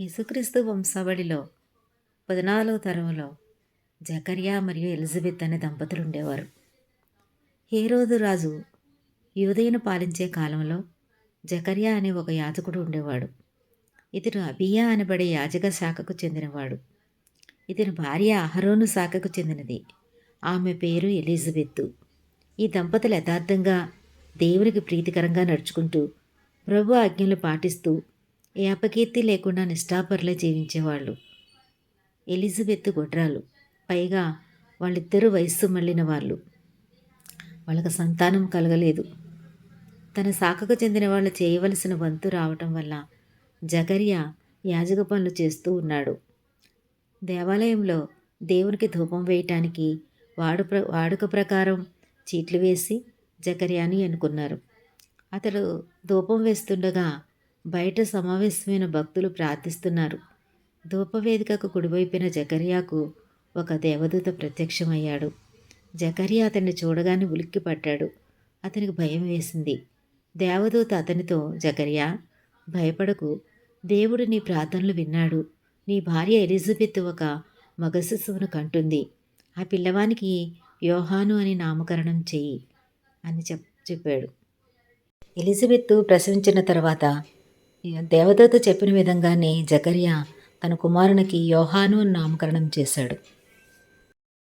యేసుక్రీస్తు వంశావళిలో 14వ తరంలో జకర్యా మరియు ఎలిజబెత్ అనే దంపతులు ఉండేవారు. హేరోదు రాజు యూదయను పాలించే కాలంలో జకర్యా అనే ఒక యాజకుడు ఉండేవాడు. ఇతను అబియా అనబడే యాజక శాఖకు చెందినవాడు. ఇతని భార్య అహరోను శాఖకు చెందినది. ఆమె పేరు ఎలిజబెత్తు. ఈ దంపతులు యథార్థంగా దేవునికి ప్రీతికరంగా నడుచుకుంటూ ప్రభు ఆజ్ఞలు పాటిస్తూ ఏ అపకీర్తి లేకుండా నిష్ఠాపరులే జీవించేవాళ్ళు. ఎలిజబెత్ గొడ్రాలు, పైగా వాళ్ళిద్దరూ వయస్సు మళ్ళిన వాళ్ళు. వాళ్ళకు సంతానం కలగలేదు. తన శాఖకు చెందిన వాళ్ళు చేయవలసిన వంతు రావటం వల్ల జకర్యా యాజక పనులు చేస్తూ ఉన్నాడు. దేవాలయంలో దేవునికి ధూపం వేయటానికి వాడుక ప్రకారం చీట్లు వేసి జకర్యాని ఎన్నుకున్నారు. అతడు ధూపం వేస్తుండగా బయట సమావేశమైన భక్తులు ప్రార్థిస్తున్నారు. ధూపవేదికకు కుడివైపున జకర్యాకు ఒక దేవదూత ప్రత్యక్షమయ్యాడు. జకర్యా అతన్ని చూడగానే ఉలిక్కి పడ్డాడు. అతనికి భయం వేసింది. దేవదూత అతనితో, జకర్యా, భయపడకు, దేవుడు నీ ప్రార్థనలు విన్నాడు. నీ భార్య ఎలిజబెత్ ఒక మగ శిశువును కంటుంది. ఆ పిల్లవానికి యోహాను అని నామకరణం చెయ్యి అని చెప్పాడు. ఎలిజబెత్ ప్రసవించిన తర్వాత దేవదూత చెప్పిన విధంగానే జకర్యా తన కుమారునికి యోహాను అని నామకరణం చేశాడు.